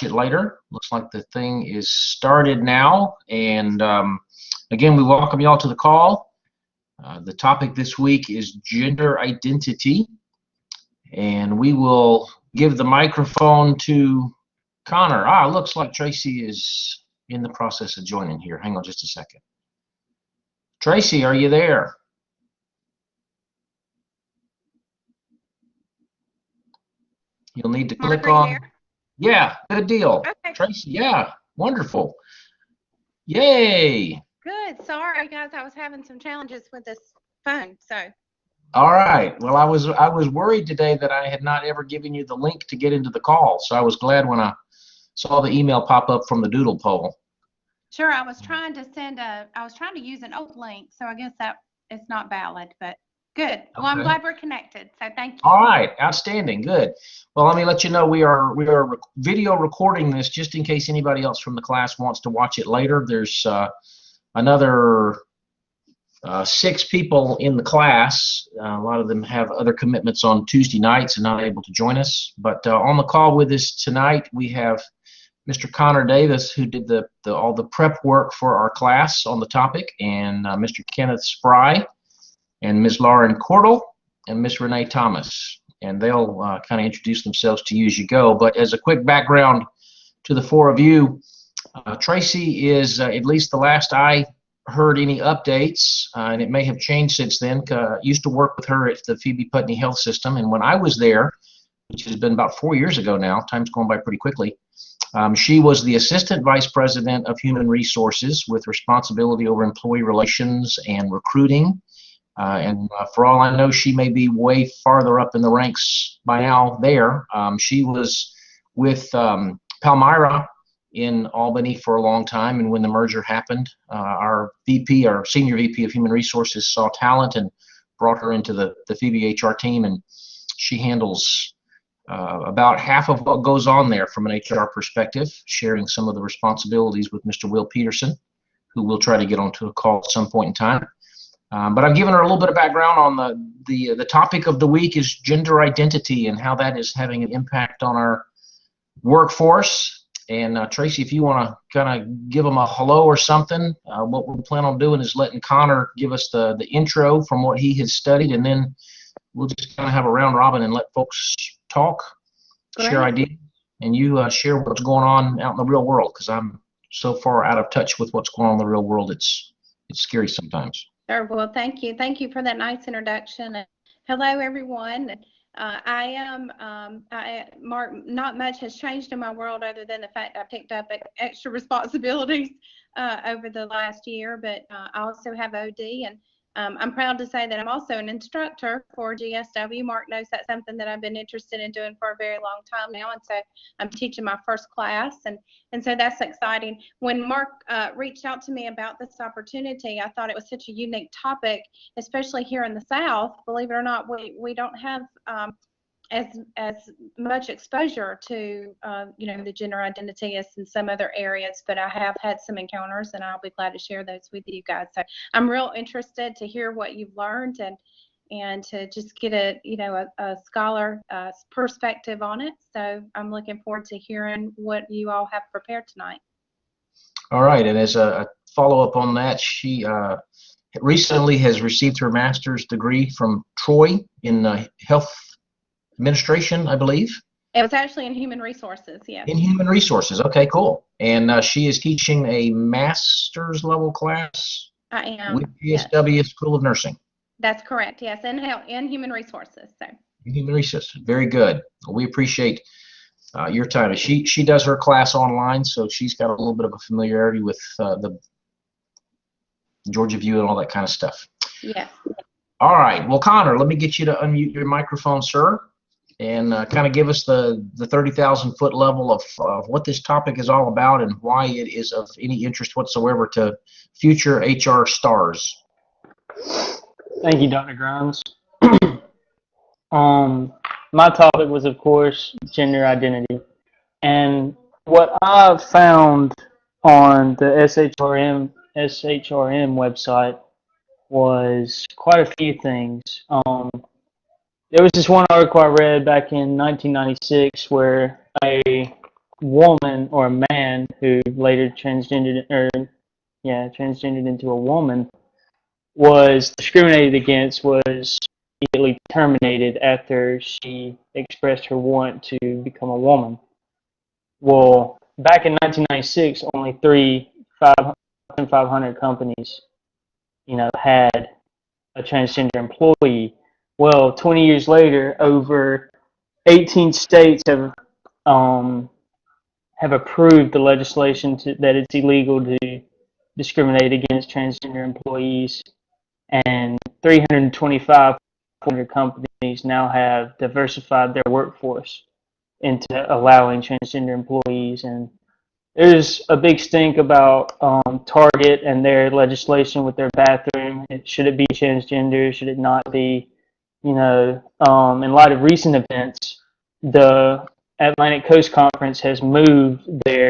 it later. Looks like the thing is started now. And again, we welcome you all to the call. The topic this week is gender identity. And we will give the microphone to Connor. Looks like Tracy is in the process of joining here. Hang on just a second. Tracy, are you there? You'll need to click on. Yeah, good deal. Okay. Tracy, yeah, wonderful. Yay. Good. Sorry, guys. I was having some challenges with this phone. All right. Well, I was worried today that I had not ever given you the link to get into the call, so I was glad when I saw the email pop up from the doodle poll. Sure. I was trying to use an old link, so I guess that it's not valid, but good. Well, I'm glad we're connected, so thank you. All right. Outstanding. Good. Well, let me let you know we are video recording this just in case anybody else from the class wants to watch it later. There's another 6 people in the class. A lot of them have other commitments on Tuesday nights and not able to join us. But on the call with us tonight, we have Mr. Connor Davis, who did all the prep work for our class on the topic, and Mr. Kenneth Spry, and Ms. Lauren Cordell, and Ms. Renee Thomas. And they'll kind of introduce themselves to you as you go. But as a quick background to the 4 of you, Tracy is, at least the last I heard any updates, and it may have changed since then. Used to work with her at the Phoebe Putney Health System, and when I was there, which has been about 4 years ago now, time's going by pretty quickly, she was the Assistant Vice President of Human Resources with responsibility over employee relations and recruiting. And for all I know, she may be way farther up in the ranks by now there. She was with Palmyra in Albany for a long time, and when the merger happened, our Senior VP of Human Resources saw talent and brought her into the Phoebe HR team, and she handles about half of what goes on there from an HR perspective, sharing some of the responsibilities with Mr. Will Peterson, who we'll try to get onto a call at some point in time. But I've given her a little bit of background on the topic of the week is gender identity and how that is having an impact on our workforce. And Tracy, if you want to kind of give them a hello or something, what we plan on doing is letting Connor give us the intro from what he has studied, and then we'll just kind of have a round robin and let folks talk, share ideas, and you share what's going on out in the real world, because I'm so far out of touch with what's going on in the real world, it's scary sometimes. Sure. Well, thank you. Thank you for that nice introduction. And hello, everyone. Mark, not much has changed in my world other than the fact I picked up extra responsibilities over the last year, but I also have OD, and I'm proud to say that I'm also an instructor for GSW. Mark knows that's something that I've been interested in doing for a very long time now, and so I'm teaching my first class, and so that's exciting. When Mark reached out to me about this opportunity, I thought it was such a unique topic, especially here in the South. Believe it or not, we don't have as much exposure to the gender identity as in some other areas, but I have had some encounters, and I'll be glad to share those with you guys. So I'm real interested to hear what you've learned and to just get a scholar perspective on it. So I'm looking forward to hearing what you all have prepared tonight. All right, and as a follow-up on that, she recently has received her master's degree from Troy in health administration, I believe. It was actually in human resources, yeah. In human resources, okay, cool. And she is teaching a master's level class. I am. With GSW yes. School of Nursing. That's correct, yes, in human resources. So. In human resources, very good. Well, we appreciate your time. She does her class online, so she's got a little bit of a familiarity with the Georgia View and all that kind of stuff. Yeah. All right, well, Connor, let me get you to unmute your microphone, sir, and kind of give us the 30,000-foot level of what this topic is all about and why it is of any interest whatsoever to future HR stars. Thank you, Dr. Grimes. My topic was, of course, gender identity. And what I've found on the SHRM website was quite a few things. There was this one article I read back in 1996 where a woman or a man who later transgendered into a woman was discriminated against, was immediately terminated after she expressed her want to become a woman. Well, back in 1996, only 500 companies, had a transgender employee. Well, 20 years later, over 18 states have approved the legislation that it's illegal to discriminate against transgender employees, and 325 companies now have diversified their workforce into allowing transgender employees. And there's a big stink about Target and their legislation with their bathroom. Should it be transgender? Should it not be? In light of recent events, the Atlantic Coast Conference has moved their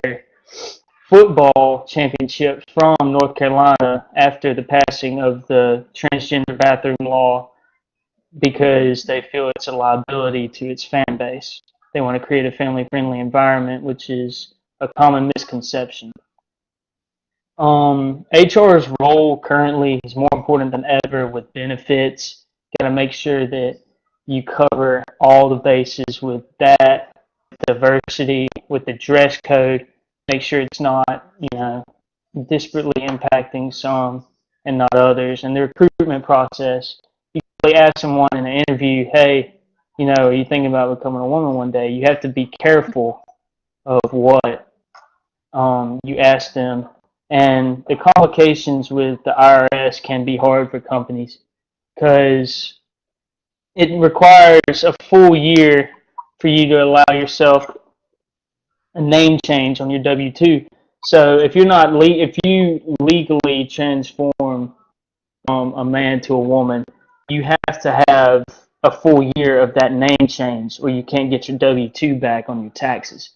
football championship from North Carolina after the passing of the transgender bathroom law because they feel it's a liability to its fan base. They want to create a family-friendly environment, which is a common misconception. HR's role currently is more important than ever with benefits. Got to make sure that you cover all the bases with that, diversity, with the dress code. Make sure it's not, disparately impacting some and not others. And the recruitment process, you really ask someone in an interview, hey, are you thinking about becoming a woman one day? You have to be careful of what you ask them. And the complications with the IRS can be hard for companies because it requires a full year for you to allow yourself a name change on your W-2. So if if you legally transform a man to a woman, you have to have a full year of that name change, or you can't get your W-2 back on your taxes,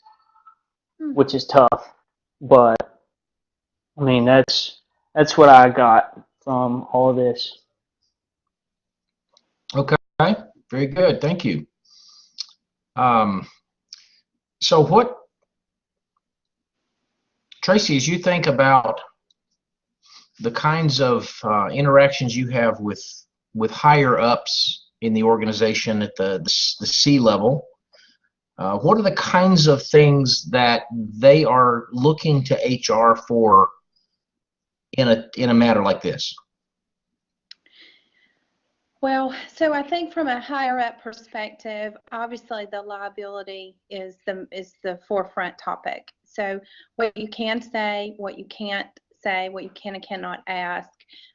which is tough. But I mean, that's what I got from all of this. Okay, very good. Thank you. So what, Tracy, as you think about the kinds of interactions you have with higher ups in the organization at the C level, what are the kinds of things that they are looking to HR for in a matter like this? Well, so I think from a higher up perspective, obviously the liability is the forefront topic. So what you can say, what you can't say, what you can and cannot ask.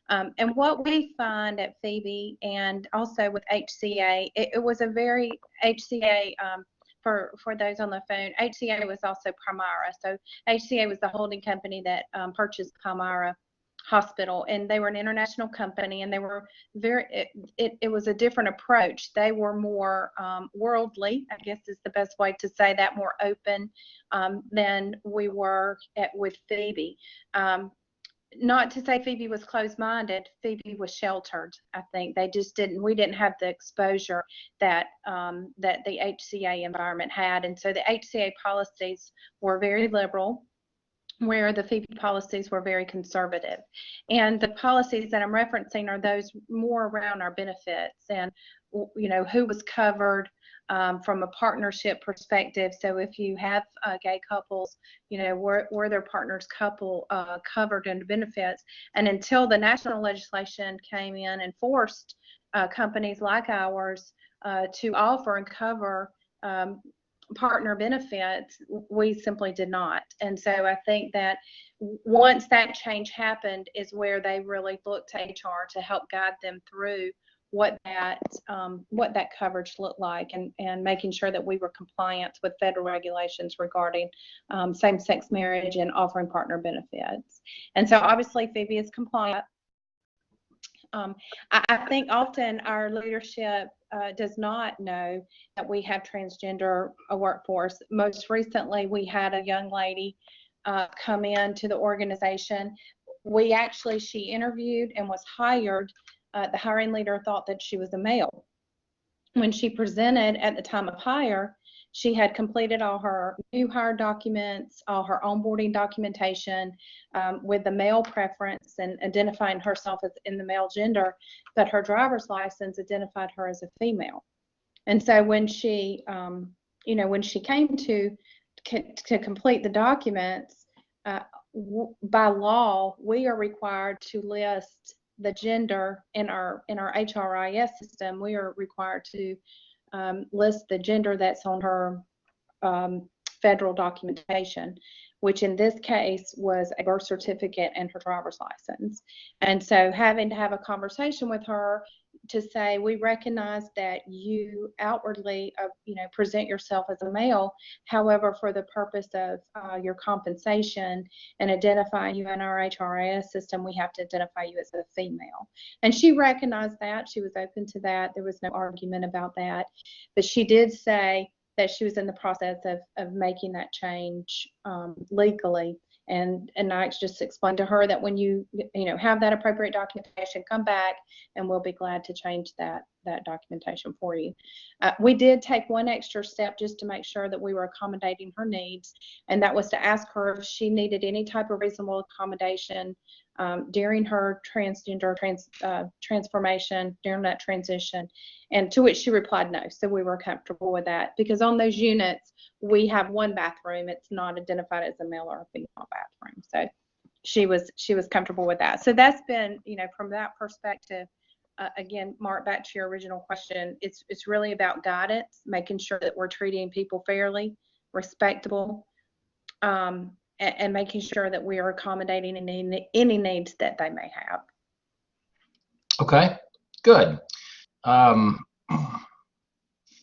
And what we find at Phoebe and also with HCA, it was a very HCA, for those on the phone, HCA was also Palmyra. So HCA was the holding company that purchased Palmyra Hospital, and they were an international company, and they were it was a different approach. They were more worldly, I guess is the best way to say that, more open than we were with Phoebe. Not to say Phoebe was closed-minded. Phoebe was sheltered. I think we didn't have the exposure that that the HCA environment had, and so the HCA policies were very liberal, where the Phoebe policies were very conservative. And the policies that I'm referencing are those more around our benefits and, who was covered from a partnership perspective. So if you have gay couples, were their partners covered under benefits. And until the national legislation came in and forced companies like ours to offer and cover partner benefits, we simply did not. And so I think that once that change happened is where they really looked to HR to help guide them through what that coverage looked like, and making sure that we were compliant with federal regulations regarding same-sex marriage and offering partner benefits. And so obviously Phoebe is compliant. I think often our leadership does not know that we have transgender workforce. Most recently, we had a young lady come into the organization. She interviewed and was hired. The hiring leader thought that she was a male. When she presented at the time of hire, She had completed all her new hire documents, all her onboarding documentation, with the male preference and identifying herself as in the male gender, but her driver's license identified her as a female. And so when she, when she came to complete the documents, by law, we are required to list the gender in our HRIS system. We are required to list the gender that's on her federal documentation, which in this case was a birth certificate and her driver's license. And so having to have a conversation with her to say, we recognize that you outwardly, present yourself as a male. However, for the purpose of your compensation and identifying you in our HRIS system, we have to identify you as a female. And she recognized that. She was open to that. There was no argument about that. But she did say that she was in the process of making that change legally. And I just explained to her that when you have that appropriate documentation, come back and we'll be glad to change that documentation for you. We did take one extra step just to make sure that we were accommodating her needs, and that was to ask her if she needed any type of reasonable accommodation during her transgender transformation, during that transition, and to which she replied no. So we were comfortable with that, because on those units we have one bathroom. It's not identified as a male or a female bathroom. So she was comfortable with that. So that's been, from that perspective, again, Mark, back to your original question, it's really about guidance, making sure that we're treating people fairly, respectable, and making sure that we are accommodating any needs that they may have. Okay, good.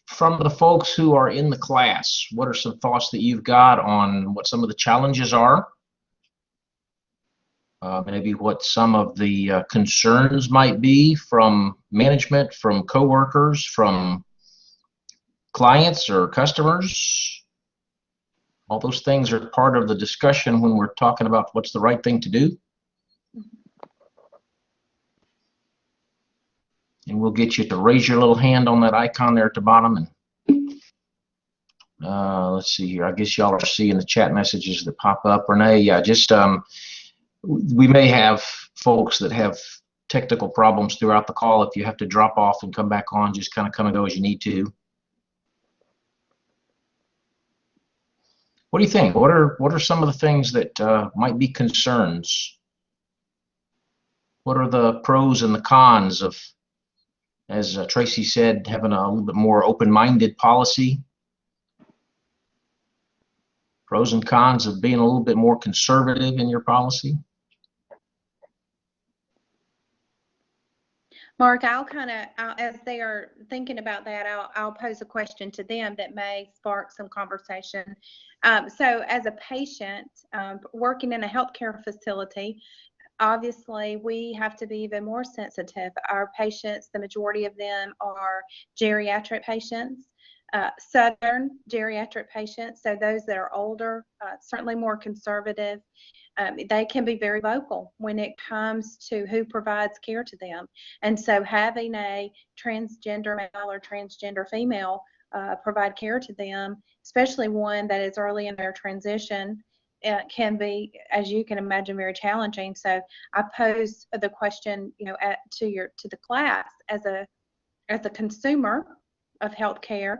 From the folks who are in the class, what are some thoughts that you've got on what some of the challenges are? Maybe what some of the concerns might be from management, from coworkers, from clients or customers? All those things are part of the discussion when we're talking about what's the right thing to do. And we'll get you to raise your little hand on that icon there at the bottom. And let's see here. I guess y'all are seeing the chat messages that pop up. Renee, yeah, just we may have folks that have technical problems throughout the call. If you have to drop off and come back on, just kind of come and go as you need to. What do you think? What are some of the things that might be concerns? What are the pros and the cons of, as Tracy said, having a little bit more open-minded policy? Pros and cons of being a little bit more conservative in your policy? Mark, as they are thinking about that, I'll pose a question to them that may spark some conversation. So as a patient working in a healthcare facility, obviously we have to be even more sensitive. Our patients, the majority of them are geriatric patients, Southern geriatric patients, so those that are older, certainly more conservative. They can be very vocal when it comes to who provides care to them. And so having a transgender male or transgender female provide care to them, especially one that is early in their transition, can be, as you can imagine, very challenging. So I pose the question, to the class as a consumer of healthcare,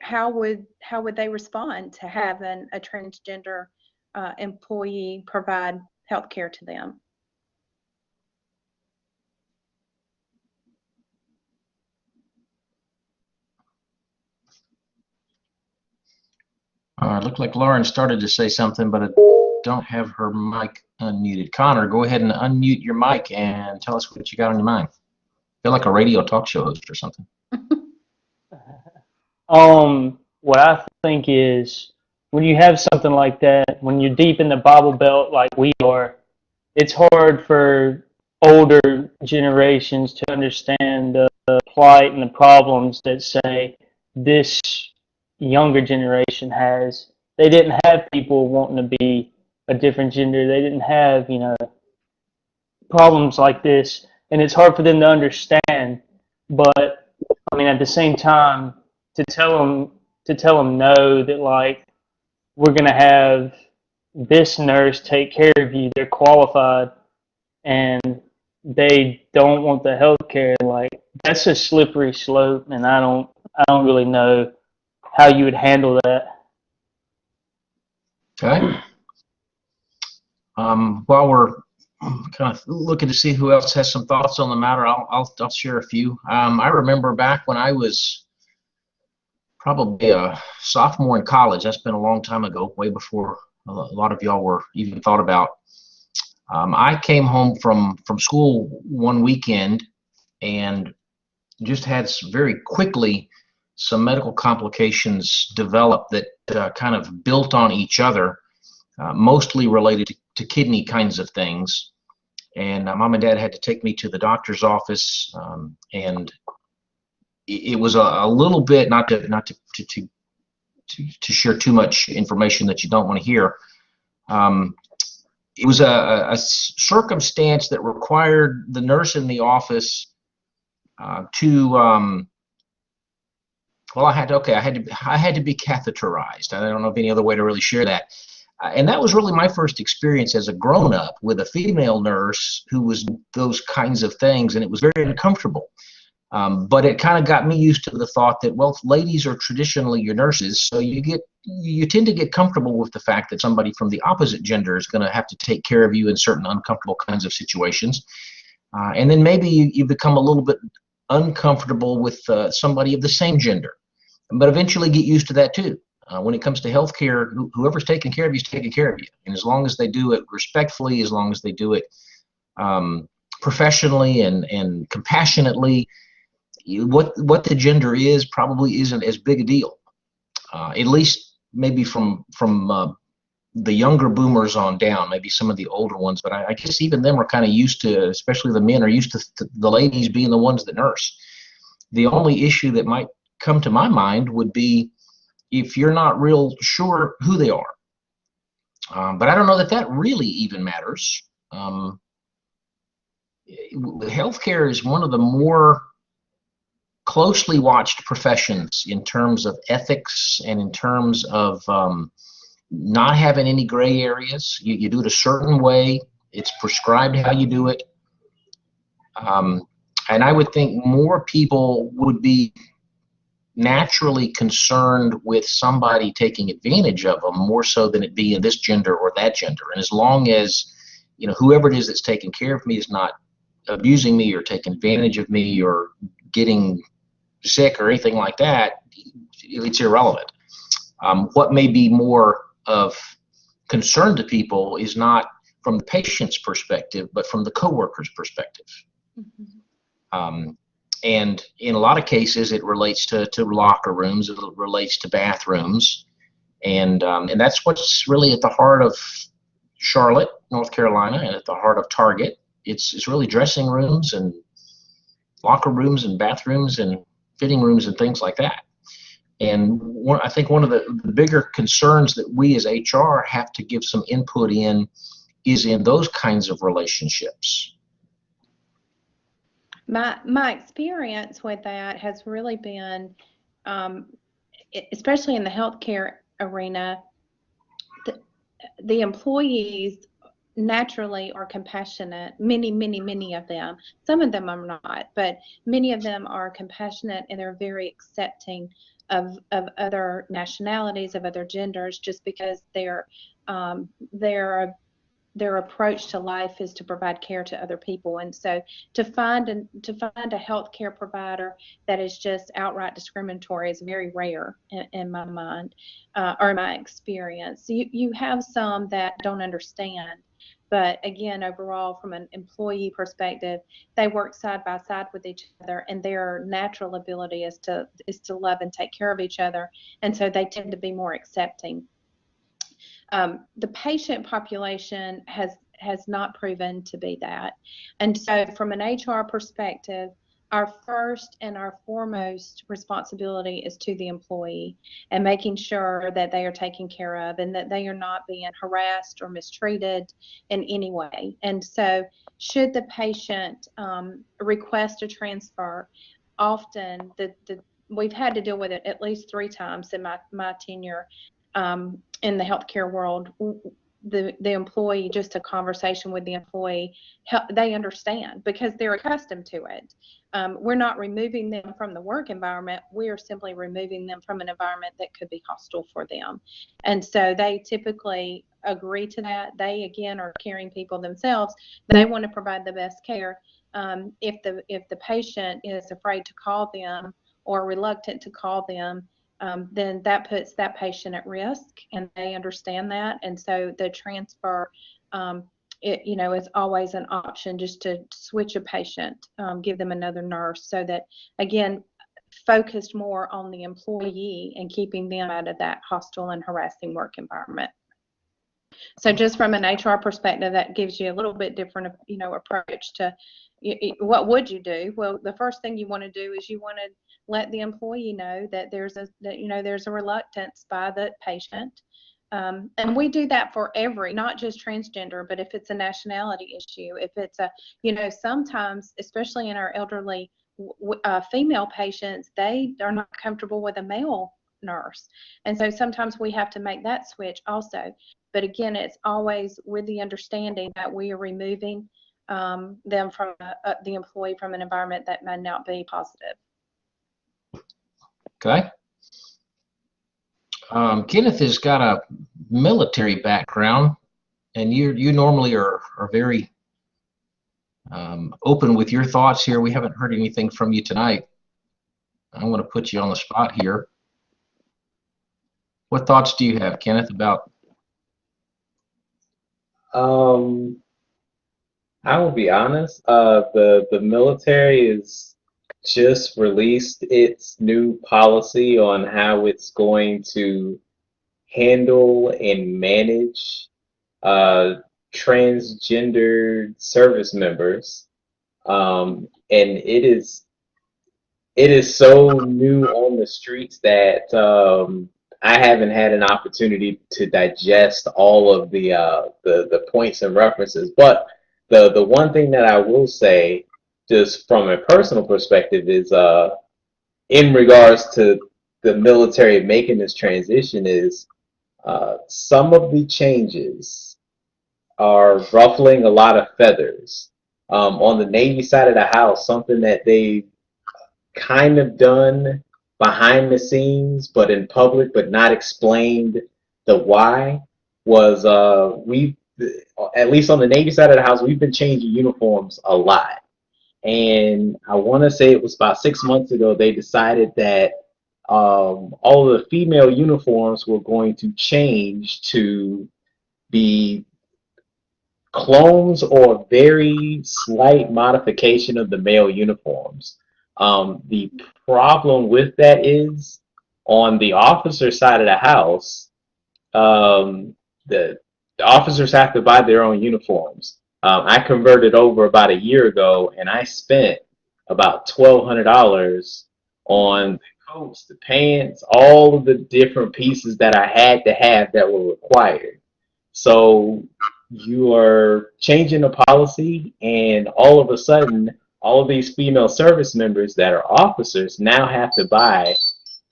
how would they respond to having a transgender employee provide health care to them? It looked like Lauren started to say something, but I don't have her mic unmuted. Connor, go ahead and unmute your mic and tell us what you got on your mind. I feel like a radio talk show host or something. What I think is, when you have something like that, when you're deep in the Bible Belt like we are, it's hard for older generations to understand the plight and the problems that, say, this younger generation has. They didn't have people wanting to be a different gender. They didn't have, problems like this, and it's hard for them to understand. But I mean, at the same time, to to tell them no, that like we're gonna have this nurse take care of you. They're qualified, and they don't want the health care. Like that's a slippery slope, and I don't really know how you would handle that. Okay. While we're kind of looking to see who else has some thoughts on the matter, I'll share a few. I remember back when I was probably a sophomore in college. That's been a long time ago, way before a lot of y'all were even thought about. I came home from school one weekend and just had very quickly some medical complications develop that kind of built on each other, mostly related to kidney kinds of things. And mom and dad had to take me to the doctor's office, and it was a little bit, not to share too much information that you don't want to hear. It was a circumstance that required the nurse in the office to well, I had to be catheterized. I don't know of any other way to really share that. And that was really my first experience as a grown-up with a female nurse who was those kinds of things, and it was very uncomfortable. But it kind of got me used to the thought that, well, ladies are traditionally your nurses, so you tend to get comfortable with the fact that somebody from the opposite gender is going to have to take care of you in certain uncomfortable kinds of situations. And then maybe you become a little bit uncomfortable with somebody of the same gender, but eventually get used to that too. When it comes to healthcare, whoever's taking care of you is taking care of you, and as long as they do it respectfully, as long as they do it professionally and compassionately, what the gender is probably isn't as big a deal. At least maybe from the younger boomers on down, maybe some of the older ones, but I guess even them are kind of used to, especially the men are used to the ladies being the ones that nurse. The only issue that might come to my mind would be if you're not real sure who they are. But I don't know that really even matters. Healthcare is one of the more closely watched professions in terms of ethics and in terms of not having any gray areas. You do it a certain way. It's prescribed how you do it. And I would think more people would be naturally concerned with somebody taking advantage of them more so than it being this gender or that gender. And as long as, whoever it is that's taking care of me is not abusing me or taking advantage of me or getting sick or anything like that, it's irrelevant. What may be more of concern to people is not from the patient's perspective, but from the coworker's perspective. Mm-hmm. And in a lot of cases, it relates to locker rooms, it relates to bathrooms, and that's what's really at the heart of Charlotte, North Carolina, and at the heart of Target. It's really dressing rooms and locker rooms and bathrooms and fitting rooms and things like that. And I think one of the bigger concerns that we as HR have to give some input in is in those kinds of relationships. My experience with that has really been, especially in the healthcare arena, the employees naturally are compassionate. Many of them. Some of them are not, but many of them are compassionate, and they're very accepting of other nationalities, of other genders, just because their approach to life is to provide care to other people. And so to find a healthcare provider that is just outright discriminatory is very rare in my mind, or my experience. You have some that don't understand, but again, overall, from an employee perspective, they work side by side with each other, and their natural ability is to love and take care of each other, and so they tend to be more accepting. The patient population has not proven to be that. And so from an HR perspective, our first and our foremost responsibility is to the employee and making sure that they are taken care of and that they are not being harassed or mistreated in any way. And so should the patient request a transfer, often we've had to deal with it at least 3 times in my tenure in the healthcare world. The employee, just a conversation with the employee, they understand because they're accustomed to it. We're not removing them from the work environment. We are simply removing them from an environment that could be hostile for them. And so they typically agree to that. They, again, are caring people themselves. They want to provide the best care. If the patient is afraid to call them or reluctant to call them, then that puts that patient at risk, and they understand that. And so the transfer, is always an option, just to switch a patient, give them another nurse, so that, again, focused more on the employee and keeping them out of that hostile and harassing work environment. So just from an HR perspective, that gives you a little bit different, approach to what would you do? Well, the first thing you want to do is you want to let the employee know that there's a reluctance by the patient. And we do that for not just transgender, but if it's a nationality issue, if it's sometimes, especially in our elderly female patients, they are not comfortable with a male nurse. And so sometimes we have to make that switch also. But again, it's always with the understanding that we are removing them from the employee from an environment that may not be positive. Okay. Kenneth has got a military background, and you normally are very open with your thoughts here. We haven't heard anything from you tonight. I'm going to put you on the spot here. What thoughts do you have, Kenneth, about? I will be honest. The military is just released its new policy on how it's going to handle and manage transgendered service members, and it is so new on the streets that I haven't had an opportunity to digest all of the points and references. But the one thing that I will say, just from a personal perspective, is in regards to the military making this transition, is some of the changes are ruffling a lot of feathers. On the Navy side of the house, something that they kind of done behind the scenes, but in public, but not explained the why, was we, at least on the Navy side of the house, we've been changing uniforms a lot. And I want to say it was about 6 months ago, they decided that all of the female uniforms were going to change to be clones or very slight modification of the male uniforms. The problem with that is, on the officer side of the house, the officers have to buy their own uniforms. I converted over about a year ago, and I spent about $1,200 on the coats, the pants, all of the different pieces that I had to have that were required. So you are changing the policy, and all of a sudden, all of these female service members that are officers now have to buy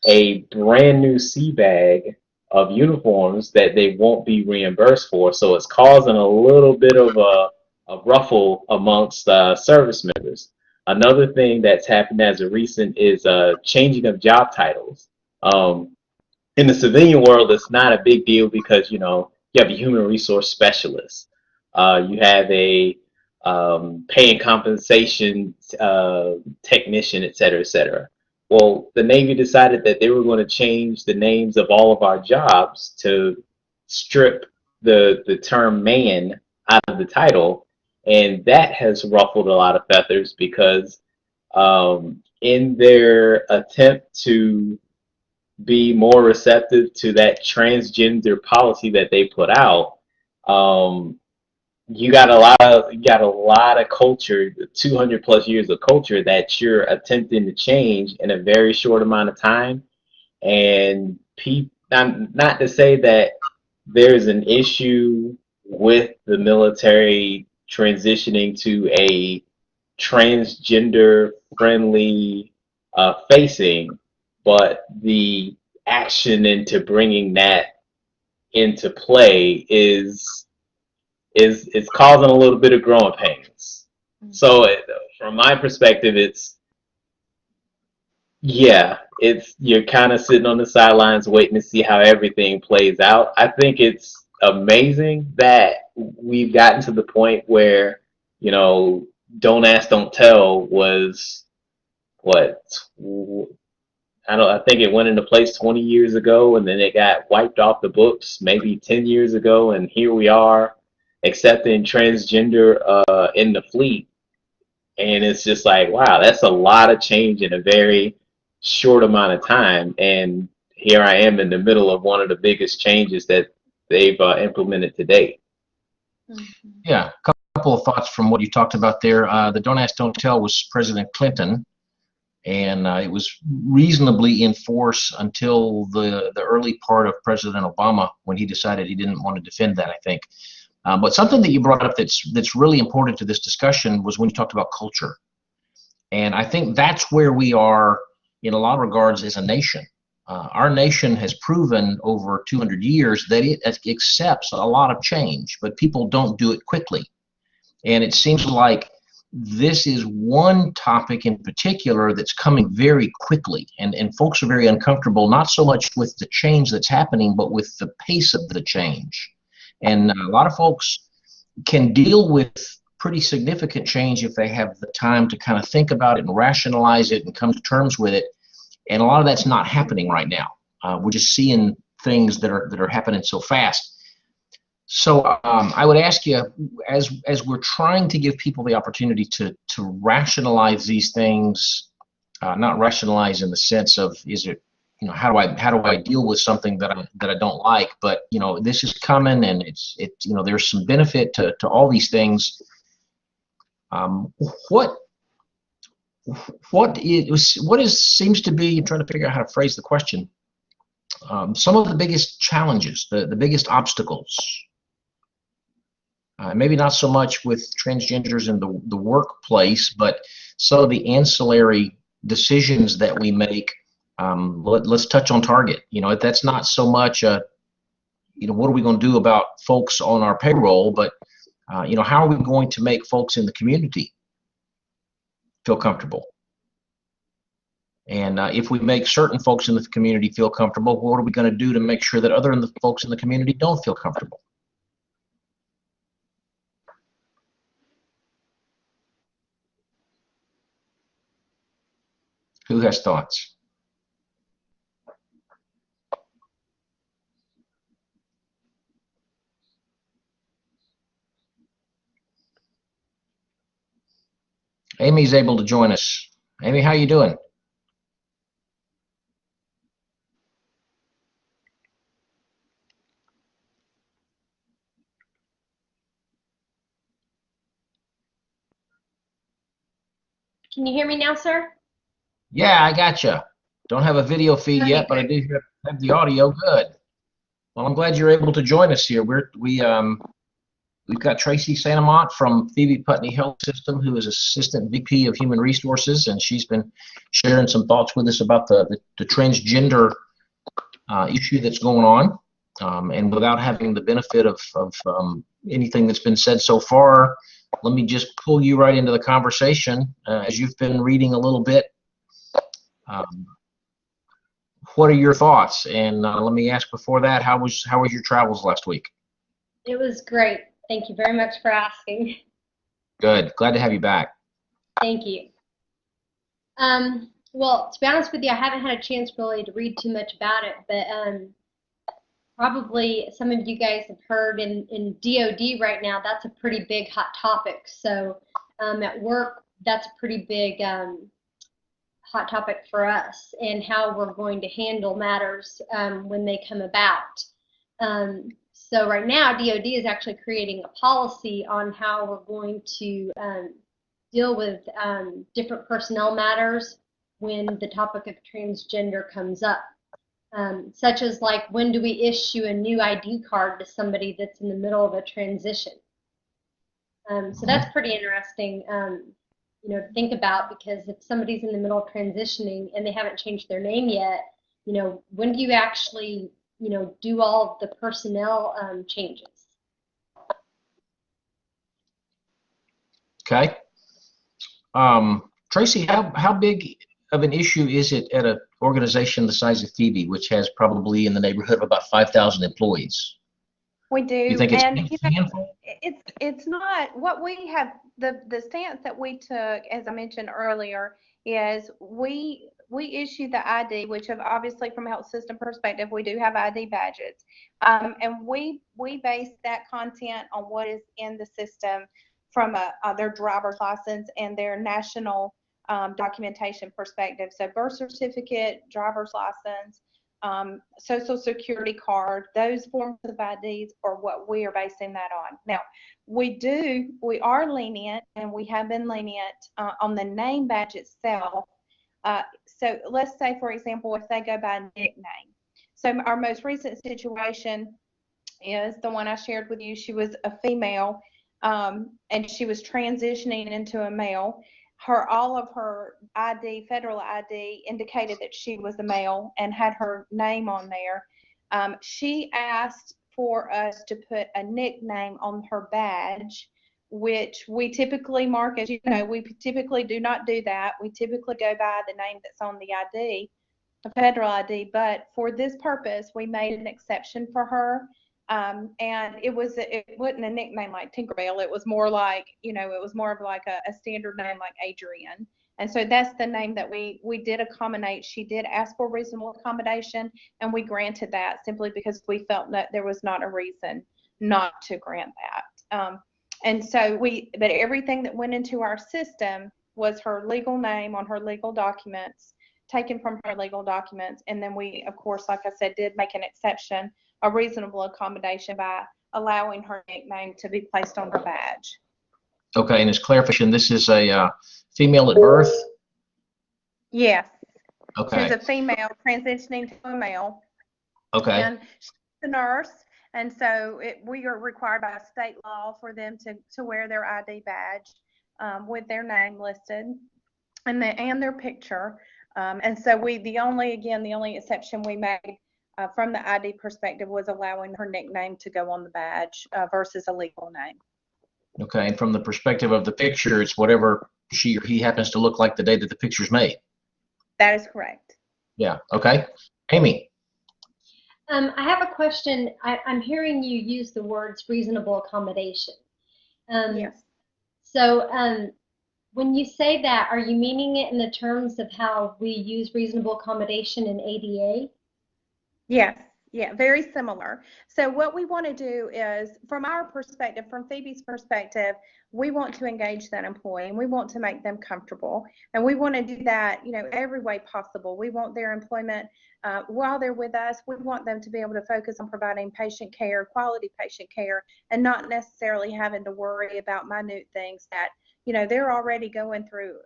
a brand new sea bag of uniforms that they won't be reimbursed for. So it's causing a little bit of a ruffle amongst service members. Another thing that's happened as of recent is changing of job titles. In the civilian world, it's not a big deal because, you have a human resource specialist. You have a pay and compensation technician, et cetera, et cetera. Well, the Navy decided that they were going to change the names of all of our jobs to strip the term man out of the title, and that has ruffled a lot of feathers because in their attempt to be more receptive to that transgender policy that they put out, you got a lot of culture, 200 plus years of culture that you're attempting to change in a very short amount of time. And not to say that there's an issue with the military transitioning to a transgender friendly facing, but the action into bringing that into play is causing a little bit of growing pains. So from my perspective, it's you're kind of sitting on the sidelines waiting to see how everything plays out. I think it's amazing that we've gotten to the point where, don't ask, don't tell was what I think it went into place 20 years ago, and then it got wiped off the books maybe 10 years ago, and here we are accepting transgender in the fleet. And it's just like, wow, that's a lot of change in a very short amount of time. And here I am in the middle of one of the biggest changes that they've implemented to date. Yeah, a couple of thoughts from what you talked about there. The Don't Ask, Don't Tell was President Clinton, and it was reasonably in force until the early part of President Obama, when he decided he didn't want to defend that, I think. But something that you brought up that's really important to this discussion was when you talked about culture. And I think that's where we are in a lot of regards as a nation. Our nation has proven over 200 years that it accepts a lot of change, but people don't do it quickly. And it seems like this is one topic in particular that's coming very quickly, and folks are very uncomfortable, not so much with the change that's happening, but with the pace of the change. And a lot of folks can deal with pretty significant change if they have the time to kind of think about it and rationalize it and come to terms with it. And a lot of that's not happening right now. We're just seeing things that are happening so fast. So I would ask you, as we're trying to give people the opportunity to rationalize these things, not rationalize in the sense of, is it, how do I deal with something that I don't like, but this is coming, and it's there's some benefit to all these things. What seems to be, I'm trying to figure out how to phrase the question, some of the biggest challenges, the biggest obstacles, maybe not so much with transgenders in the workplace, but some of the ancillary decisions that we make. Let's touch on Target. That's not so much what are we going to do about folks on our payroll, but how are we going to make folks in the community feel comfortable? And if we make certain folks in the community feel comfortable, what are we going to do to make sure that other folks in the community don't feel comfortable? Who has thoughts? Amy's able to join us. Amy, how you doing? Can you hear me now, sir? Yeah, I gotcha. Don't have a video feed Okay, yet, but I do have the audio. Good. Well, I'm glad you're able to join us here. We've got Tracy Santamont from Phoebe Putney Health System, who is Assistant VP of Human Resources, and she's been sharing some thoughts with us about the transgender issue that's going on. And without having the benefit of anything that's been said so far, let me just pull you right into the conversation. As you've been reading a little bit, what are your thoughts? And let me ask before that, how was your travels last week? It was great. Thank you very much for asking. Good. Glad to have you back. Thank you. Well, to be honest with you, I haven't had a chance really to read too much about it, but probably some of you guys have heard in DOD right now, that's a pretty big hot topic. So at work, that's a pretty big hot topic for us, and how we're going to handle matters when they come about. So right now, DOD is actually creating a policy on how we're going to deal with different personnel matters when the topic of transgender comes up. Such as, like, when do we issue a new ID card to somebody that's in the middle of a transition? So that's pretty interesting. think about, because if somebody's in the middle of transitioning and they haven't changed their name yet, when do you actually, do all the personnel changes? Okay. Tracy, how big of an issue is it at an organization the size of Phoebe, which has probably in the neighborhood of about 5,000 employees? We You do, think it's and a handful? it's not what we have. The stance that we took, as I mentioned earlier, is we issue the ID, which obviously from a health system perspective, we do have ID badges, and we base that content on what is in the system from their driver's license and their national documentation perspective. So birth certificate, driver's license, social security card, those forms of IDs are what we are basing that on. Now, we are lenient, and we have been lenient on the name badge itself. So let's say, for example, if they go by nickname. So our most recent situation is the one I shared with you. She was a female, and she was transitioning into a male. All of her ID, federal ID, indicated that she was a male and had her name on there. She asked for us to put a nickname on her badge, which we typically mark as, we typically do not do that. We typically go by the name that's on the ID, a federal ID, but for this purpose, we made an exception for her. And it wasn't a nickname like Tinkerbell. It was more like, it was more of like a standard name like Adrian. And so that's the name that we did accommodate. She did ask for reasonable accommodation, and we granted that simply because we felt that there was not a reason not to grant that. And so but everything that went into our system was her legal name on her legal documents, taken from her legal documents. And then we, of course, like I said, did make an exception, a reasonable accommodation, by allowing her nickname to be placed on her badge. Okay, and as clarification, this is a female at birth? Yes. Okay. She's a female transitioning to a male. Okay. And she's a nurse, and so we are required by state law for them to wear their ID badge with their name listed and their picture. And so the only exception we made from the ID perspective was allowing her nickname to go on the badge versus a legal name. Okay, and from the perspective of the picture, it's whatever she or he happens to look like the day that the picture's made. That is correct. Yeah, okay. Amy. I have a question. I'm hearing you use the words reasonable accommodation. Yes. So when you say that, are you meaning it in the terms of how we use reasonable accommodation in ADA? Yes. Yeah, very similar. So what we want to do is, from our perspective, from Phoebe's perspective, we want to engage that employee, and we want to make them comfortable, and we want to do that, every way possible. We want their employment while they're with us. We want them to be able to focus on providing patient care, quality patient care, and not necessarily having to worry about minute things that they're already going through,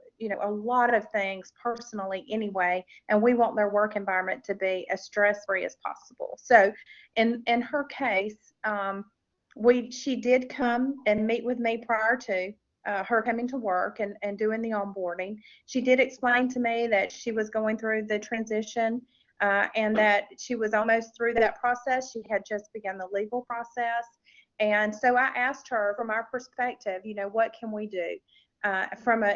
a lot of things personally anyway, and we want their work environment to be as stress-free as possible. So in her case, she did come and meet with me prior to her coming to work and doing the onboarding. She did explain to me that she was going through the transition and that she was almost through that process. She had just begun the legal process. And so I asked her, from our perspective, what can we do?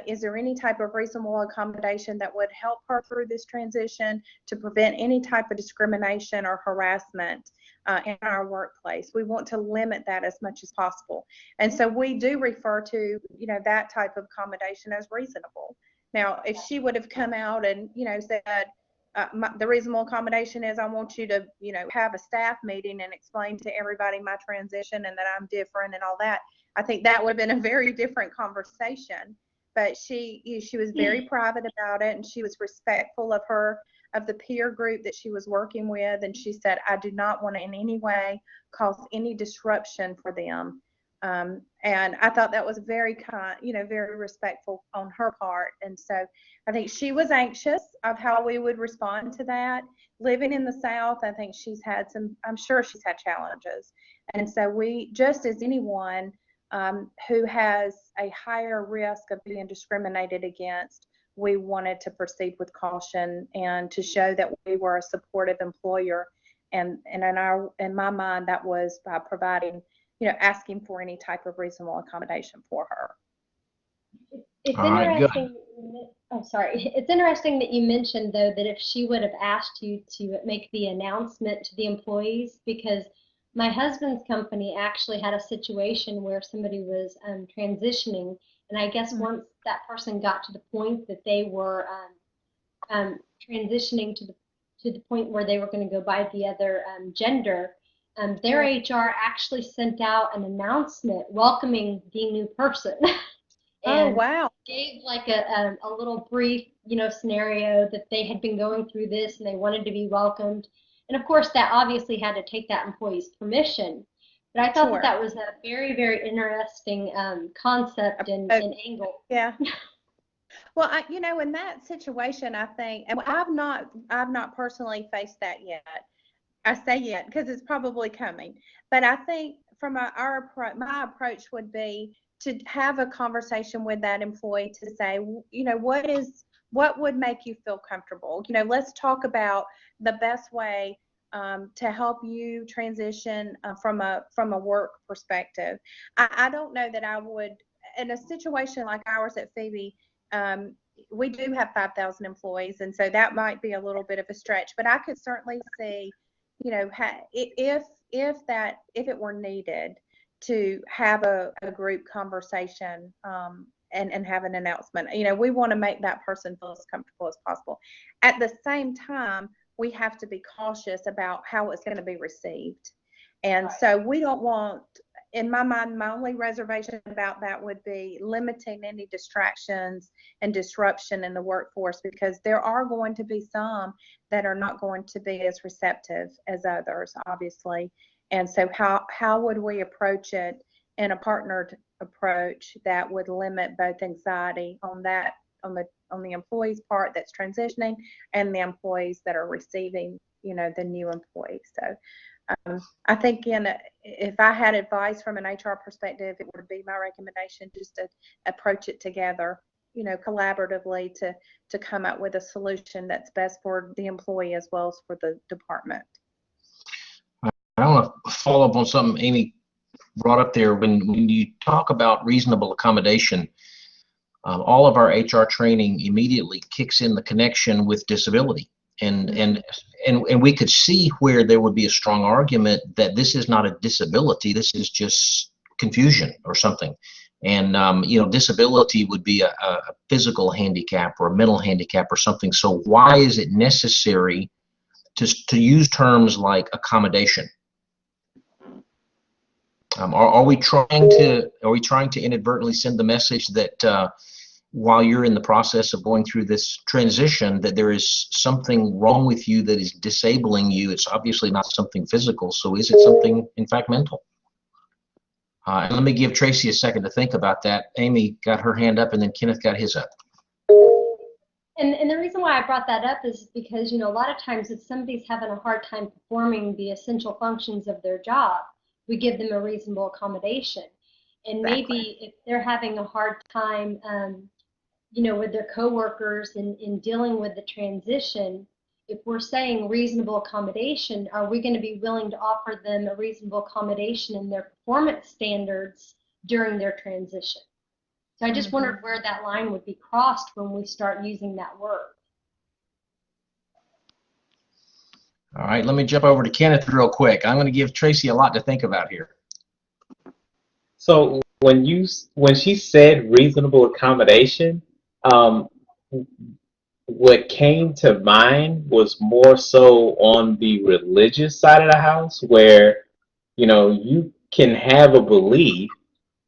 Is there any type of reasonable accommodation that would help her through this transition to prevent any type of discrimination or harassment in our workplace? We want to limit that as much as possible. And so we do refer to, that type of accommodation as reasonable. Now, if she would have come out and, said, the reasonable accommodation is I want you to, have a staff meeting and explain to everybody my transition and that I'm different and all that, I think that would have been a very different conversation. But she was very private about it, and she was respectful of the peer group that she was working with. And she said, I do not want to in any way cause any disruption for them. And I thought that was very kind, very respectful on her part. And so I think she was anxious of how we would respond to that. Living in the South, I think I'm sure she's had challenges. And so we, just as anyone, who has a higher risk of being discriminated against, we wanted to proceed with caution and to show that we were a supportive employer. And in my mind, that was by providing, asking for any type of reasonable accommodation for her. It's All right, good. interesting. Oh, sorry. It's interesting that you mentioned, though, that if she would have asked you to make the announcement to the employees, because my husband's company actually had a situation where somebody was transitioning, and I guess once that person got to the point that they were transitioning to the point where they were going to go by the other gender, their HR actually sent out an announcement welcoming the new person. Oh, And wow. gave like a little brief, scenario that they had been going through this and they wanted to be welcomed. And of course, that obviously had to take that employee's permission. But I thought Sure. that was a very, very interesting concept and angle. Yeah. Well, in that situation, I think, and I've not personally faced that yet. I say yet because it's probably coming. But I think from my approach would be to have a conversation with that employee to say, what would make you feel comfortable? Let's talk about the best way to help you transition from a work perspective. I don't know that I would, in a situation like ours at Phoebe, we do have 5,000 employees, and so that might be a little bit of a stretch. But I could certainly see, if it were needed, to have a group conversation and have an announcement. We want to make that person feel as comfortable as possible. At the same time, we have to be cautious about how it's going to be received. And so we don't want, in my mind, my only reservation about that would be limiting any distractions and disruption in the workforce, because there are going to be some that are not going to be as receptive as others, obviously. And so how would we approach it in a partnered approach that would limit both anxiety on the employee's part that's transitioning and the employees that are receiving, the new employee. So I think, if I had advice from an HR perspective, it would be my recommendation just to approach it together, collaboratively to come up with a solution that's best for the employee as well as for the department. I want to follow up on something Amy brought up there. When you talk about reasonable accommodation, all of our HR training immediately kicks in the connection with disability. And we could see where there would be a strong argument that this is not a disability, this is just confusion or something. And disability would be a physical handicap or a mental handicap or something. So why is it necessary to use terms like accommodation? Are we trying to inadvertently send the message that while you're in the process of going through this transition, that there is something wrong with you that is disabling you? It's obviously not something physical, so is it something, in fact, mental? And let me give Tracy a second to think about that. Amy got her hand up, and then Kenneth got his up. And the reason why I brought that up is because, a lot of times if somebody's having a hard time performing the essential functions of their job, we give them a reasonable accommodation. And maybe if they're having a hard time, with their coworkers in dealing with the transition, if we're saying reasonable accommodation, are we going to be willing to offer them a reasonable accommodation in their performance standards during their transition? So I just wondered where that line would be crossed when we start using that word. All right, let me jump over to Kenneth real quick. I'm going to give Tracy a lot to think about here. So when she said reasonable accommodation, what came to mind was more so on the religious side of the house, where you can have a belief,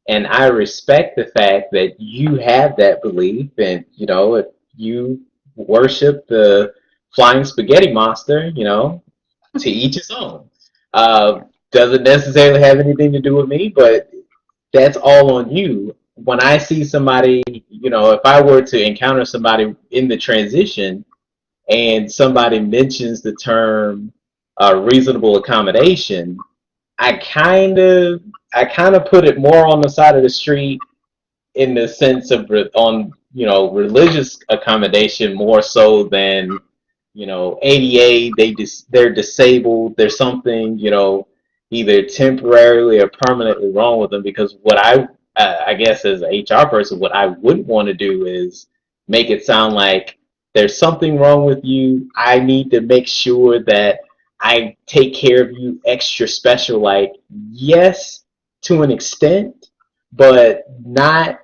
and I respect the fact that you have that belief, and if you worship the flying spaghetti monster, to each his own. Doesn't necessarily have anything to do with me, but that's all on you. When I see somebody, if I were to encounter somebody in the transition and somebody mentions the term reasonable accommodation, I kind of I kind of put it more on the side of the street in the sense of on religious accommodation more so than ADA. They're disabled. There's something either temporarily or permanently wrong with them. Because what I guess as an HR person, what I wouldn't want to do is make it sound like there's something wrong with you. I need to make sure that I take care of you extra special. Like, yes, to an extent, but not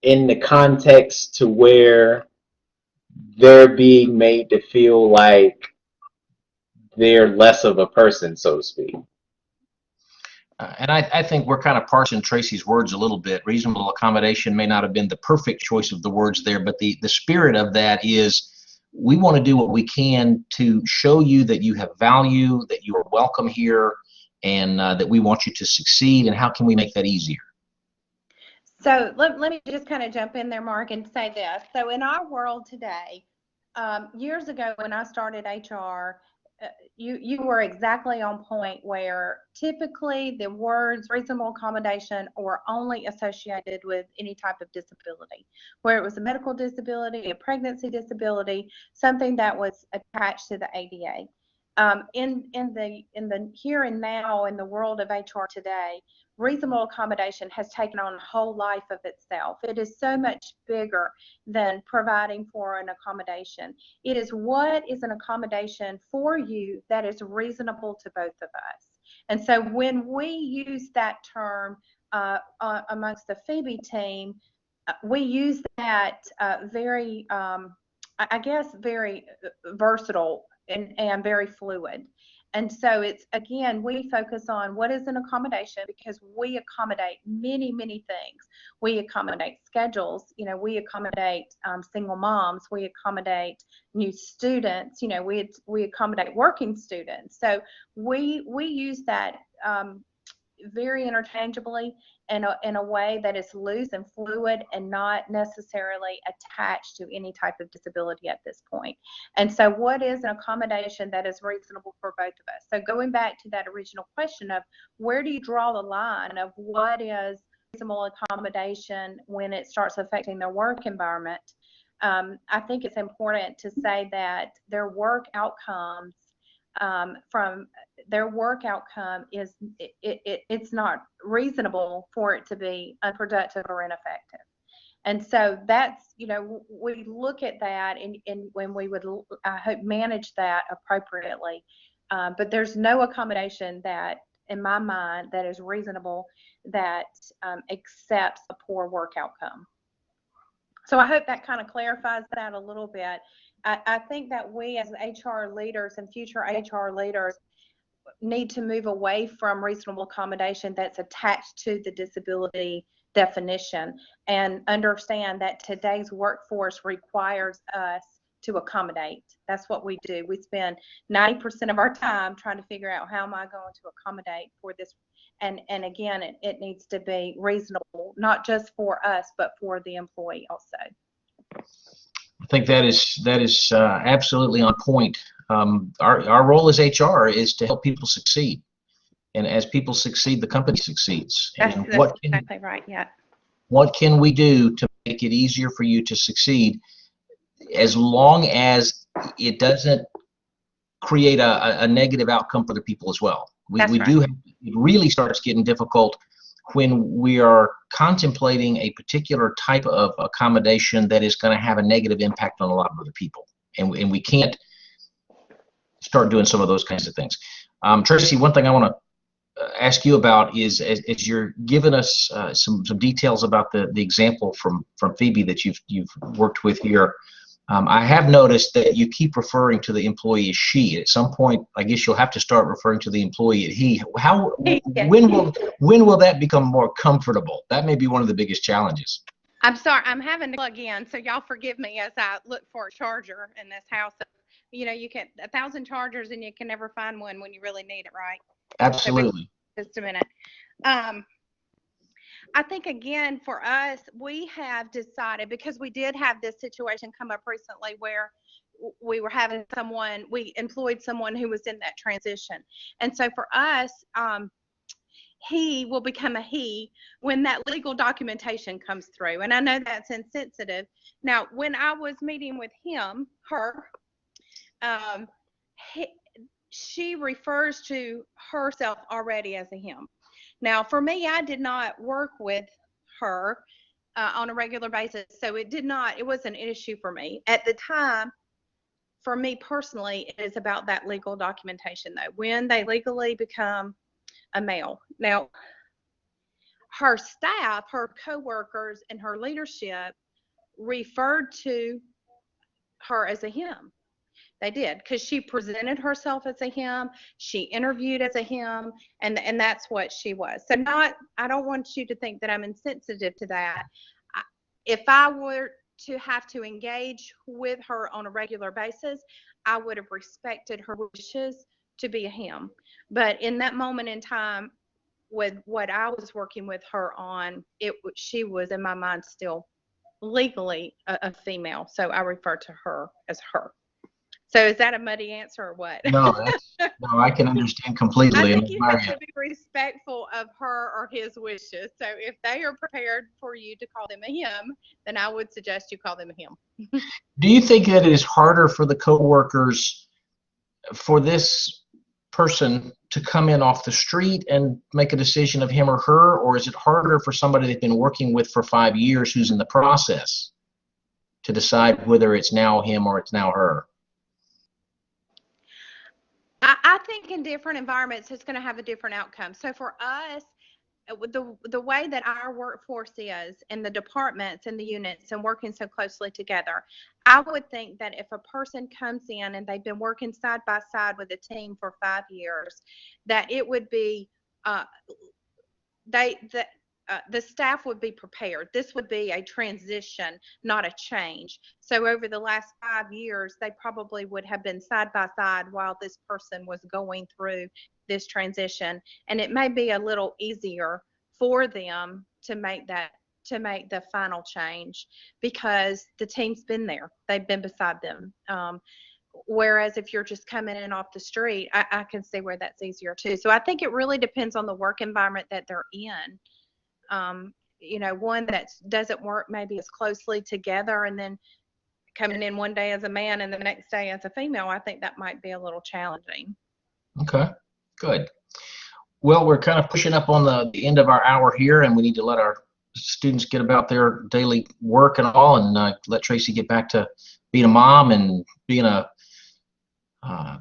in the context to where they're being made to feel like they're less of a person, so to speak. And I think we're kind of parsing Tracy's words a little bit. Reasonable accommodation may not have been the perfect choice of the words there, but the spirit of that is we want to do what we can to show you that you have value, that you are welcome here, and that we want you to succeed. And how can we make that easier? So let me just kind of jump in there, Mark, and say this. So in our world today, years ago when I started HR, you were exactly on point, where typically the words reasonable accommodation were only associated with any type of disability, where it was a medical disability, a pregnancy disability, something that was attached to the ADA. In the here and now, in the world of HR today, reasonable accommodation has taken on a whole life of itself. It is so much bigger than providing for an accommodation. It is what is an accommodation for you that is reasonable to both of us. And so when we use that term amongst the Phoebe team, we use that very, I guess, very versatile and very fluid. And so it's, again, we focus on what is an accommodation, because we accommodate many, many things. We accommodate schedules, we accommodate single moms, we accommodate new students, we accommodate working students. So we use that very interchangeably in a way that is loose and fluid and not necessarily attached to any type of disability at this point. And so what is an accommodation that is reasonable for both of us? So going back to that original question of where do you draw the line of what is reasonable accommodation when it starts affecting their work environment, I think it's important to say that their work outcomes from their work outcome is it's not reasonable for it to be unproductive or ineffective. And so that's, we look at that and when we would, I hope, manage that appropriately. But there's no accommodation that, in my mind, that is reasonable that accepts a poor work outcome. So I hope that kind of clarifies that a little bit. I think that we as HR leaders and future HR leaders need to move away from reasonable accommodation that's attached to the disability definition, and understand that today's workforce requires us to accommodate. That's what we do. We spend 90% of our time trying to figure out, how am I going to accommodate for this? And again, it needs to be reasonable, not just for us, but for the employee also. I think that is absolutely on point. Our role as HR is to help people succeed, and as people succeed, the company succeeds. That's exactly right. Yeah. What can we do to make it easier for you to succeed, as long as it doesn't create a negative outcome for the people as well? It really starts getting difficult when we are contemplating a particular type of accommodation that is going to have a negative impact on a lot of other people, and we can't start doing some of those kinds of things. Tracy, one thing I want to ask you about is, as you're giving us some details about the example from Phoebe that you've worked with here, I have noticed that you keep referring to the employee as she. At some point, I guess you'll have to start referring to the employee as he. When will that become more comfortable? That may be one of the biggest challenges. I'm sorry, I'm having to plug in, so y'all forgive me as I look for a charger in this house. You can 1,000 chargers and you can never find one when you really need it, right? Absolutely. So just a minute. I think, again, for us, we have decided, because we did have this situation come up recently where we employed someone who was in that transition. And so for us, he will become a he when that legal documentation comes through. And I know that's insensitive. Now, when I was meeting with her, um, she refers to herself already as a him. Now, for me, I did not work with her on a regular basis, so it wasn't an issue for me. At the time, for me personally, it is about that legal documentation, though, when they legally become a male. Now, her staff, her coworkers, and her leadership referred to her as a him. They did, because she presented herself as a him, she interviewed as a him, and that's what she was. So I don't want you to think that I'm insensitive to that. If I were to have to engage with her on a regular basis, I would have respected her wishes to be a him. But in that moment in time, with what I was working with her on, she was in my mind still legally a female, so I refer to her as her. So is that a muddy answer or what? No, no, I can understand completely. I And think you have to be respectful of her or his wishes. So if they are prepared for you to call them a him, then I would suggest you call them a him. do you think that it is harder for the coworkers, for this person to come in off the street and make a decision of him or her, or is it harder for somebody they've been working with for 5 years who's in the process to decide whether it's now him or it's now her? I think in different environments, it's going to have a different outcome. So for us, the way that our workforce is in the departments and the units and working so closely together, I would think that if a person comes in and they've been working side by side with a team for 5 years, that it would be the staff would be prepared. This would be a transition, not a change. So over the last 5 years, they probably would have been side by side while this person was going through this transition. And it may be a little easier for them to make the final change because the team's been there. They've been beside them. Whereas if you're just coming in off the street, I can see where that's easier too. So I think it really depends on the work environment that they're in. One that doesn't work maybe as closely together, and then coming in one day as a man and the next day as a female, I think that might be a little challenging. Okay, good. Well, we're kind of pushing up on the end of our hour here, and we need to let our students get about their daily work and all, and let Tracy get back to being a mom and being a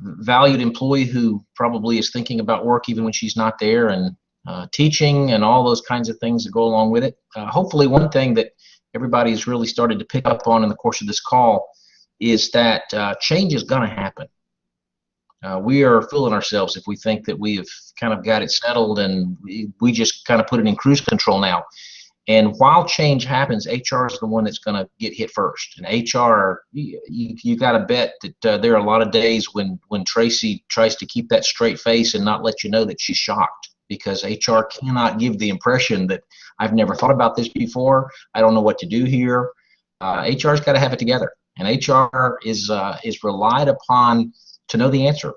valued employee who probably is thinking about work even when she's not there, and teaching and all those kinds of things that go along with it. Hopefully one thing that everybody's really started to pick up on in the course of this call is that change is going to happen. We are fooling ourselves if we think that we have kind of got it settled and we just kind of put it in cruise control now. And while change happens, HR is the one that's going to get hit first. And HR, you got to bet that there are a lot of days when Tracy tries to keep that straight face and not let you know that she's shocked, because HR cannot give the impression that I've never thought about this before, I don't know what to do here. HR's got to have it together, and HR is relied upon to know the answer.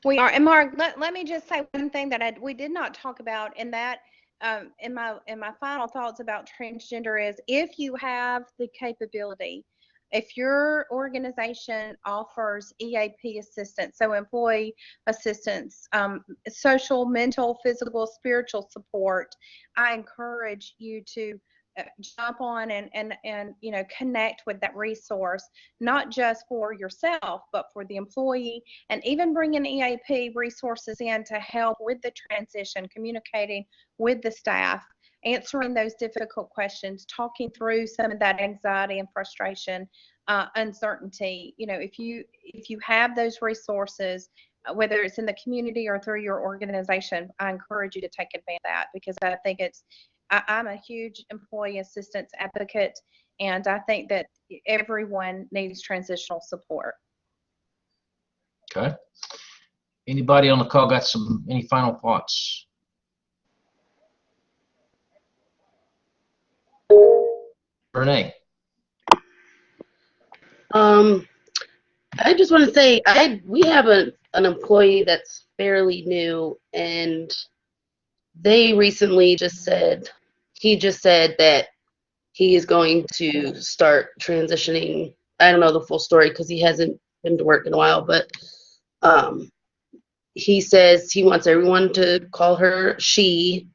We are. And Mark, let me just say one thing that we did not talk about, and that in my final thoughts about transgender is, if you have the capability, if your organization offers EAP assistance, so employee assistance, social, mental, physical, spiritual support, I encourage you to jump on and connect with that resource, not just for yourself, but for the employee, and even bringing EAP resources in to help with the transition, communicating with the staff, answering those difficult questions, talking through some of that anxiety and frustration, uncertainty. If you have those resources, whether it's in the community or through your organization, I encourage you to take advantage of that, because I think I'm a huge employee assistance advocate, and I think that everyone needs transitional support. Okay. Anybody on the call got any final thoughts? Renee. I just want to say we have an employee that's fairly new, and they recently he just said that he is going to start transitioning. I don't know the full story because he hasn't been to work in a while, but um, he says he wants everyone to call her she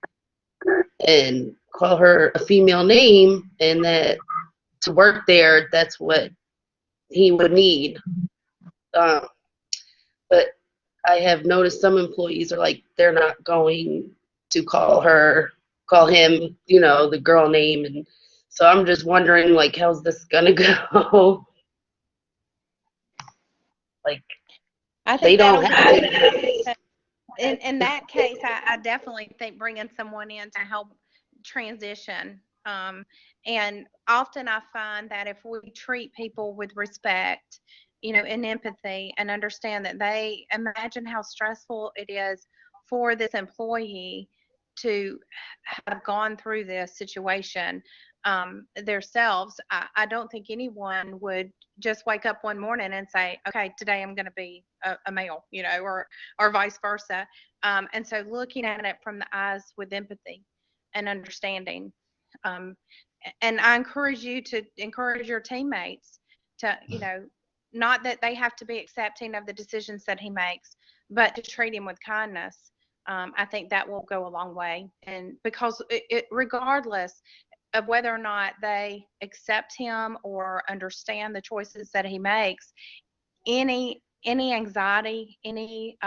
and call her a female name, and that to work there, that's what he would need. Um, but I have noticed some employees are like, they're not going to call him, the girl name. And so I'm just wondering, like, how's this gonna go? Like, I they think don't that'll have be, to. in that case, I definitely think bringing someone in to help transition. And often I find that if we treat people with respect, and empathy, and understand that they imagine how stressful it is for this employee to have gone through this situation themselves, I don't think anyone would just wake up one morning and say, okay, today I'm going to be a male, or vice versa. And so looking at it from the eyes with empathy and understanding. Um, and I encourage you to encourage your teammates to, not that they have to be accepting of the decisions that he makes, but to treat him with kindness. I think that will go a long way. And because regardless of whether or not they accept him or understand the choices that he makes, any anxiety, any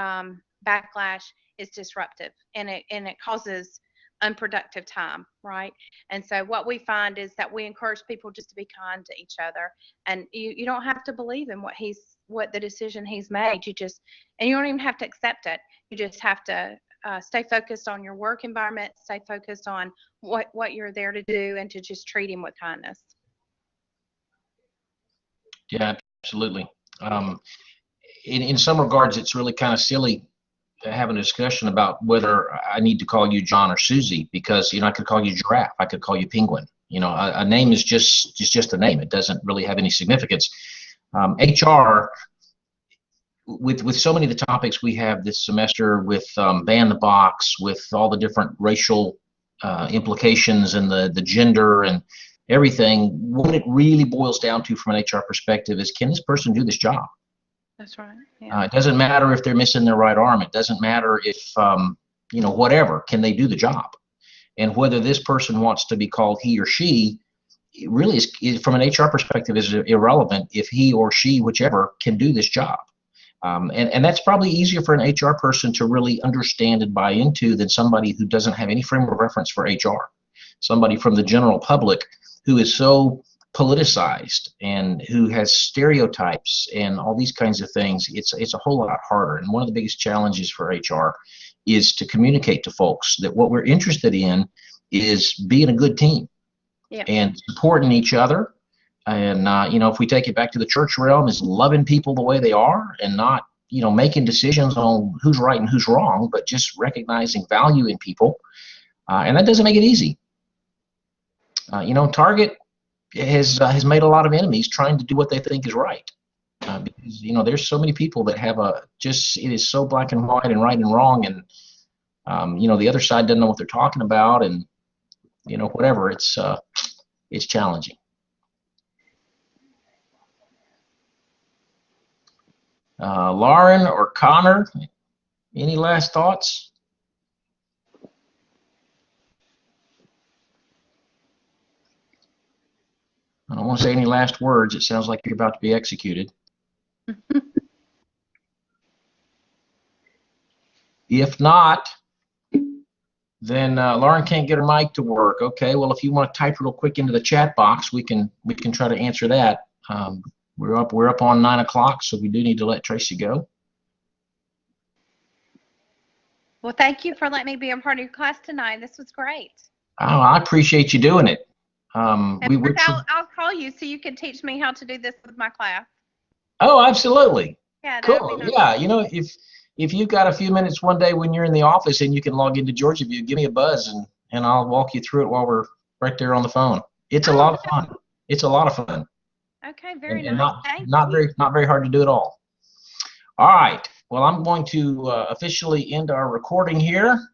backlash is disruptive, and it causes unproductive time, right? And so what we find is that we encourage people just to be kind to each other, and you don't have to believe in what the decision he's made. And you don't even have to accept it. You just have to stay focused on your work environment, stay focused on what you're there to do, and to just treat him with kindness. Yeah, absolutely. In some regards, it's really kind of silly to have a discussion about whether I need to call you John or Susie, because I could call you Giraffe, I could call you Penguin. A name is just a name. It doesn't really have any significance. HR, with so many of the topics we have this semester, with ban the box, with all the different racial implications and the gender and everything, what it really boils down to from an HR perspective is, can this person do this job? That's right. Yeah. It doesn't matter if they're missing their right arm. It doesn't matter if, whatever. Can they do the job? And whether this person wants to be called he or she, it really is, from an HR perspective, is irrelevant if he or she, whichever, can do this job. And that's probably easier for an HR person to really understand and buy into than somebody who doesn't have any frame of reference for HR. Somebody from the general public who is so politicized and who has stereotypes and all these kinds of things, it's a whole lot harder. And one of the biggest challenges for HR is to communicate to folks that what we're interested in is being a good team. Yeah. And supporting each other. And, if we take it back to the church realm, is loving people the way they are, and not, making decisions on who's right and who's wrong, but just recognizing value in people. And that doesn't make it easy. Target has made a lot of enemies trying to do what they think is right. Because, there's so many people that have it is so black and white and right and wrong. And, the other side doesn't know what they're talking about, and, whatever. It's challenging. Lauren or Connor, any last thoughts? I don't want to say any last words. It sounds like you're about to be executed. If not, then Lauren can't get her mic to work. Okay, well, if you want to type real quick into the chat box, we can try to answer that. We're up on 9 o'clock, so we do need to let Tracy go. Well, thank you for letting me be a part of your class tonight. This was great. Oh, I appreciate you doing it. I'll call you so you can teach me how to do this with my class. Oh, absolutely. Yeah. Cool. Nice. Yeah, if you've got a few minutes one day when you're in the office and you can log into Georgia View, give me a buzz and I'll walk you through it while we're right there on the phone. It's a lot of fun. It's a lot of fun. Okay, very nice. And not very hard to do at all. All right. Well, I'm going to officially end our recording here.